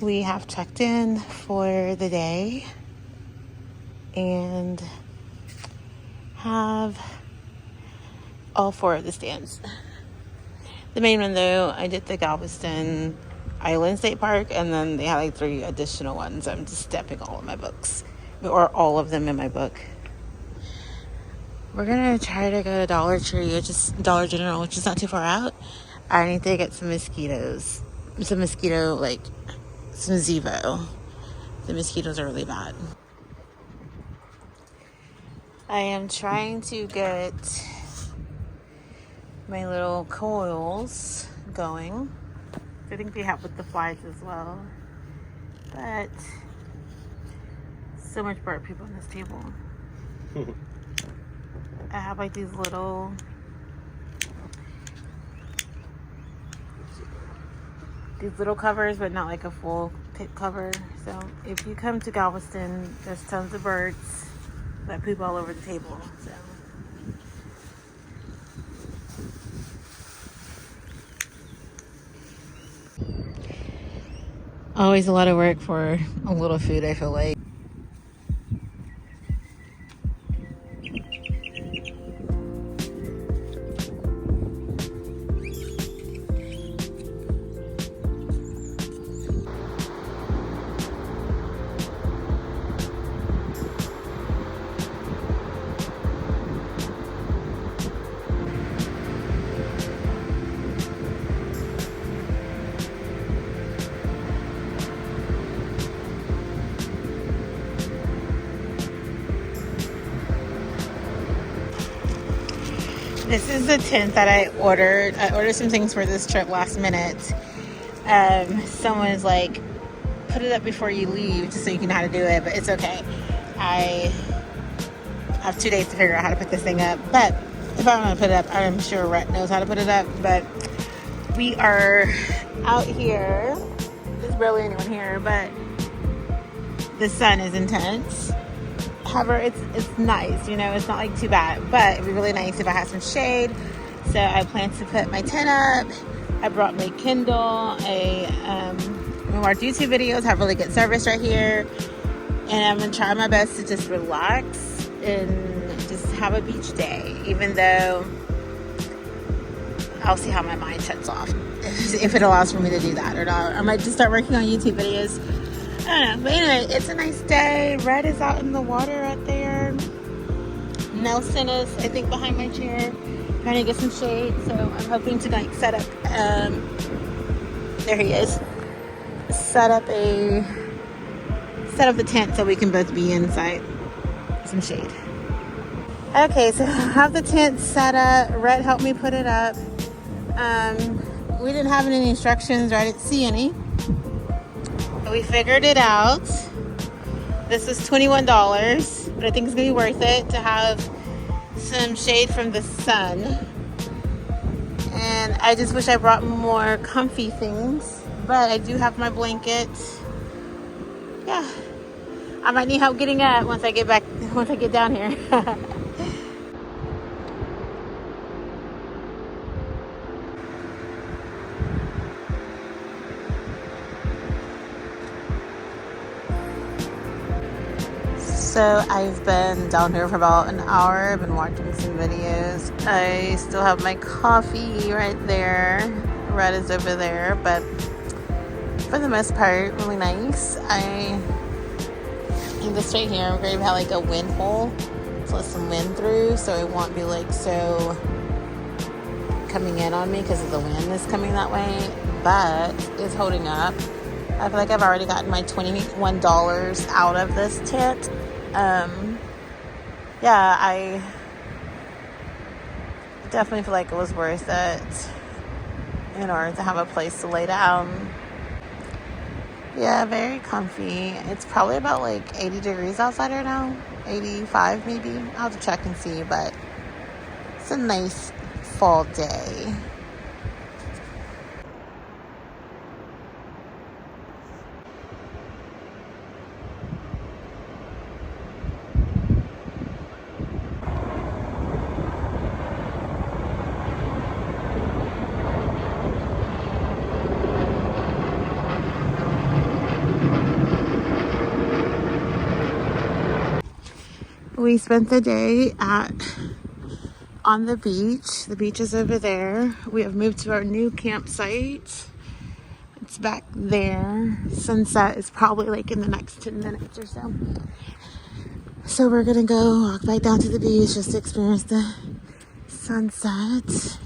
We have checked in for the day and have all 4 of the stands. The main one, though, I did the Galveston Island State Park, and then they had like 3 additional ones. I'm just stepping all of my books, or all of them in my book. We're gonna try to go to Dollar Tree, or just Dollar General, which is not too far out. I need to get some mosquitoes. Some Zevo. The mosquitoes are really bad. I am trying to get my little coils going. I think they help with the flies as well. But so much bird people on this table. I have like these little covers, but not like a full pit cover. So if you come to Galveston, there's tons of birds that poop all over the table. So always a lot of work for a little food, I feel like. This is the tent that I ordered. I ordered some things for this trip last minute. Someone's like, put it up before you leave just so you can know how to do it, but it's okay. I have 2 days to figure out how to put this thing up, but if I want to put it up, I'm sure Rhett knows how to put it up. But we are out here. There's barely anyone here, but the sun is intense. However, it's nice, you know, it's not like too bad, but it'd be really nice if I had some shade. So I plan to put my tent up. I brought my Kindle. I watch YouTube videos, have really good service right here, and I'm gonna try my best to just relax and just have a beach day, even though I'll see how my mind shuts off, if it allows for me to do that or not. I might just start working on YouTube videos. I don't know, but anyway, it's a nice day. Red is out in the water right there. Nelson is, I think, behind my chair, trying to get some shade. So I'm hoping to like set up. There he is. Set up the tent so we can both be inside some shade. Okay, so I have the tent set up. Red helped me put it up. We didn't have any instructions, or I didn't see any. We figured it out. This is $21, but I think it's gonna be worth it to have some shade from the sun. And I just wish I brought more comfy things, but I do have my blanket. Yeah, I might need help getting up once I get down here. So I've been down here for about an hour. I've been watching some videos. I still have my coffee right there. Red is over there, but for the most part, really nice. In this right here, I'm going to have like a wind hole to let some wind through, so it won't be like so coming in on me because of the wind that's coming that way. But it's holding up. I feel like I've already gotten my $21 out of this tent. Yeah, I definitely feel like it was worth it in order to have a place to lay down. Yeah, very comfy. It's probably about like 80 degrees outside right now. 85 maybe. I'll have to check and see, but it's a nice fall day. We spent the day on the beach. The beach is over there. We have moved to our new campsite. It's back there. Sunset is probably like in the next 10 minutes or so. So we're gonna go walk back down to the beach just to experience the sunset.